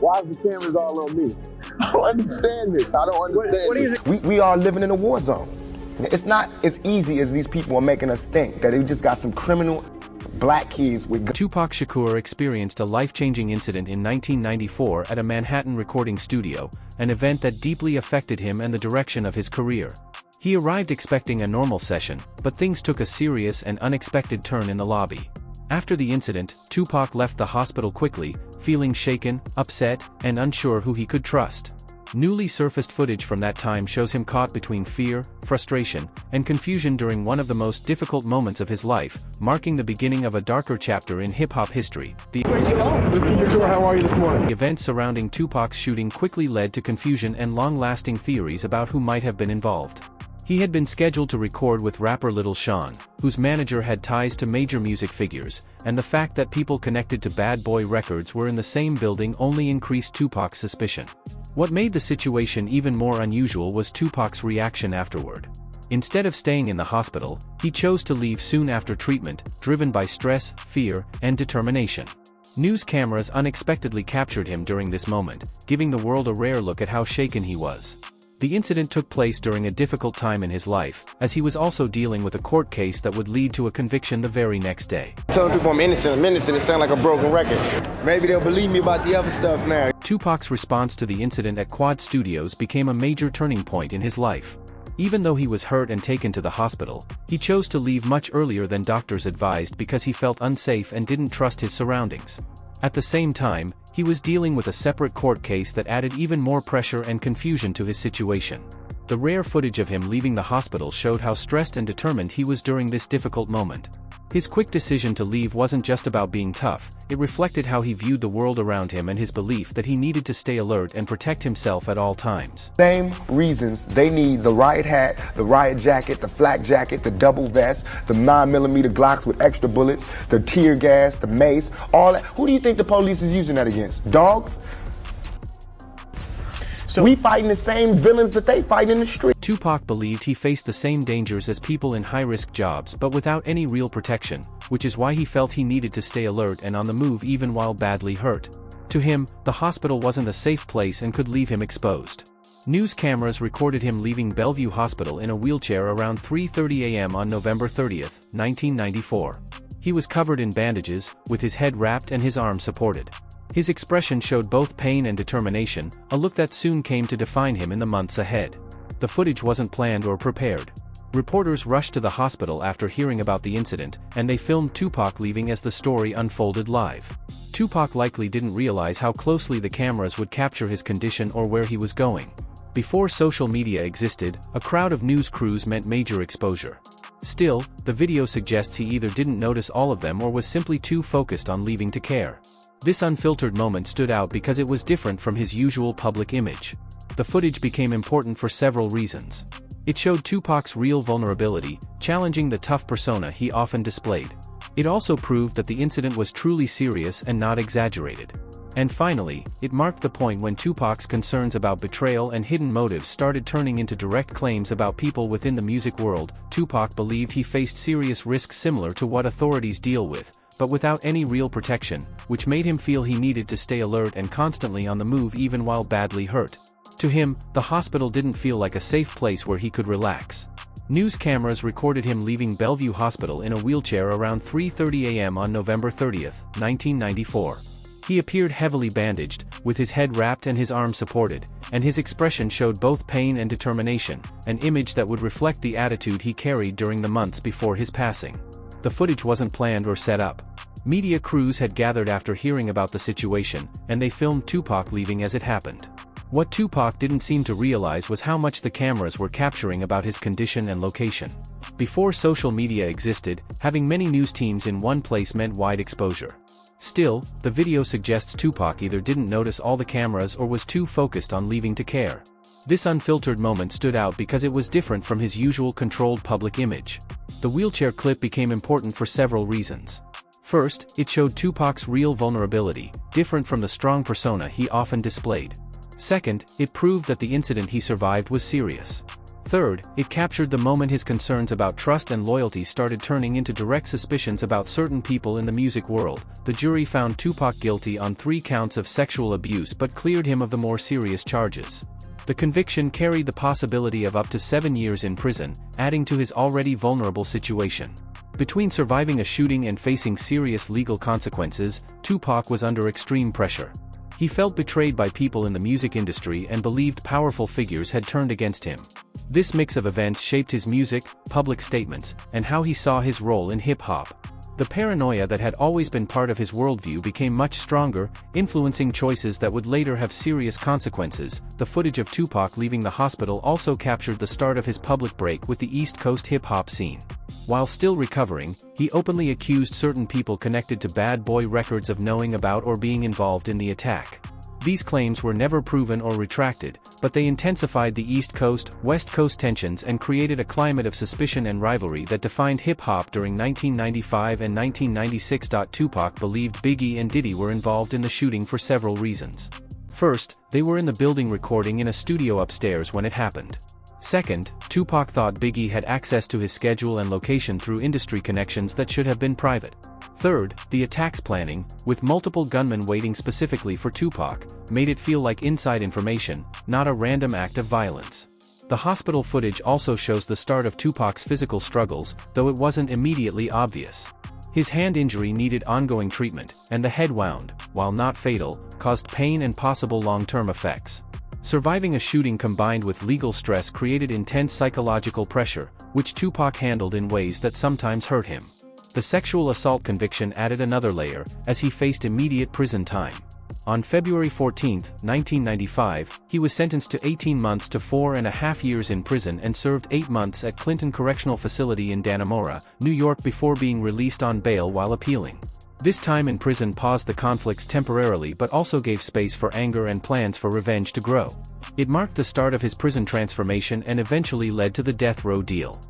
Why is the cameras all on me? I don't understand this. I don't understand this. We are living in a war zone. It's not as easy as these people are making us think, that they just got some criminal black kids with guns. Tupac Shakur experienced a life-changing incident in 1994 at a Manhattan recording studio, an event that deeply affected him and the direction of his career. He arrived expecting a normal session, but things took a serious and unexpected turn in the lobby. After the incident, Tupac left the hospital quickly, feeling shaken, upset, and unsure who he could trust. Newly surfaced footage from that time shows him caught between fear, frustration, and confusion during one of the most difficult moments of his life, marking the beginning of a darker chapter in hip-hop history. The events surrounding Tupac's shooting quickly led to confusion and long-lasting theories about who might have been involved. He had been scheduled to record with rapper Lil Sean, whose manager had ties to major music figures, and the fact that people connected to Bad Boy Records were in the same building only increased Tupac's suspicion. What made the situation even more unusual was Tupac's reaction afterward. Instead of staying in the hospital, he chose to leave soon after treatment, driven by stress, fear, and determination. News cameras unexpectedly captured him during this moment, giving the world a rare look at how shaken he was. The incident took place during a difficult time in his life, as he was also dealing with a court case that would lead to a conviction the very next day. Telling people I'm innocent, it sounds like a broken record. Maybe they'll believe me about the other stuff now. Tupac's response to the incident at Quad Studios became a major turning point in his life. Even though he was hurt and taken to the hospital, he chose to leave much earlier than doctors advised because he felt unsafe and didn't trust his surroundings. At the same time, he was dealing with a separate court case that added even more pressure and confusion to his situation. The rare footage of him leaving the hospital showed how stressed and determined he was during this difficult moment. His quick decision to leave wasn't just about being tough, it reflected how he viewed the world around him and his belief that he needed to stay alert and protect himself at all times. Same reasons they need the riot hat, the riot jacket, the flak jacket, the double vest, the 9mm Glocks with extra bullets, the tear gas, the mace, all that. Who do you think the police is using that against? Dogs? So we fighting the same villains that they fight in the street. Tupac believed he faced the same dangers as people in high-risk jobs but without any real protection, which is why he felt he needed to stay alert and on the move even while badly hurt. To him, the hospital wasn't a safe place and could leave him exposed. News cameras recorded him leaving Bellevue Hospital in a wheelchair around 3:30 a.m. on November 30, 1994. He was covered in bandages, with his head wrapped and his arms supported. His expression showed both pain and determination, a look that soon came to define him in the months ahead. The footage wasn't planned or prepared. Reporters rushed to the hospital after hearing about the incident, and they filmed Tupac leaving as the story unfolded live. Tupac likely didn't realize how closely the cameras would capture his condition or where he was going. Before social media existed, a crowd of news crews meant major exposure. Still, the video suggests he either didn't notice all of them or was simply too focused on leaving to care. This unfiltered moment stood out because it was different from his usual public image. The footage became important for several reasons. It showed Tupac's real vulnerability, challenging the tough persona he often displayed. It also proved that the incident was truly serious and not exaggerated. And finally, it marked the point when Tupac's concerns about betrayal and hidden motives started turning into direct claims about people within the music world. Tupac believed he faced serious risks similar to what authorities deal with, but without any real protection, which made him feel he needed to stay alert and constantly on the move even while badly hurt. To him, the hospital didn't feel like a safe place where he could relax. News cameras recorded him leaving Bellevue Hospital in a wheelchair around 3:30 a.m. on November 30, 1994. He appeared heavily bandaged, with his head wrapped and his arms supported, and his expression showed both pain and determination, an image that would reflect the attitude he carried during the months before his passing. The footage wasn't planned or set up. Media crews had gathered after hearing about the situation, and they filmed Tupac leaving as it happened. What Tupac didn't seem to realize was how much the cameras were capturing about his condition and location. Before social media existed, having many news teams in one place meant wide exposure. Still, the video suggests Tupac either didn't notice all the cameras or was too focused on leaving to care. This unfiltered moment stood out because it was different from his usual controlled public image. The wheelchair clip became important for several reasons. First, it showed Tupac's real vulnerability, different from the strong persona he often displayed. Second, it proved that the incident he survived was serious. Third, it captured the moment his concerns about trust and loyalty started turning into direct suspicions about certain people in the music world. The jury found Tupac guilty on 3 counts of sexual abuse but cleared him of the more serious charges. The conviction carried the possibility of up to 7 years in prison, adding to his already vulnerable situation. Between surviving a shooting and facing serious legal consequences, Tupac was under extreme pressure. He felt betrayed by people in the music industry and believed powerful figures had turned against him. This mix of events shaped his music, public statements, and how he saw his role in hip-hop. The paranoia that had always been part of his worldview became much stronger, influencing choices that would later have serious consequences. The footage of Tupac leaving the hospital also captured the start of his public break with the East Coast hip-hop scene. While still recovering, he openly accused certain people connected to Bad Boy Records of knowing about or being involved in the attack. These claims were never proven or retracted, but they intensified the East Coast-West Coast tensions and created a climate of suspicion and rivalry that defined hip-hop during 1995 and 1996. Tupac believed Biggie and Diddy were involved in the shooting for several reasons. First, they were in the building recording in a studio upstairs when it happened. Second, Tupac thought Biggie had access to his schedule and location through industry connections that should have been private. Third, the attack's planning, with multiple gunmen waiting specifically for Tupac, made it feel like inside information, not a random act of violence. The hospital footage also shows the start of Tupac's physical struggles, though it wasn't immediately obvious. His hand injury needed ongoing treatment, and the head wound, while not fatal, caused pain and possible long-term effects. Surviving a shooting combined with legal stress created intense psychological pressure, which Tupac handled in ways that sometimes hurt him. The sexual assault conviction added another layer, as he faced immediate prison time. On February 14, 1995, he was sentenced to 18 months to 4.5 years in prison and served 8 months at Clinton Correctional Facility in Dannemora, New York before being released on bail while appealing. This time in prison paused the conflicts temporarily but also gave space for anger and plans for revenge to grow. It marked the start of his prison transformation and eventually led to the death row deal.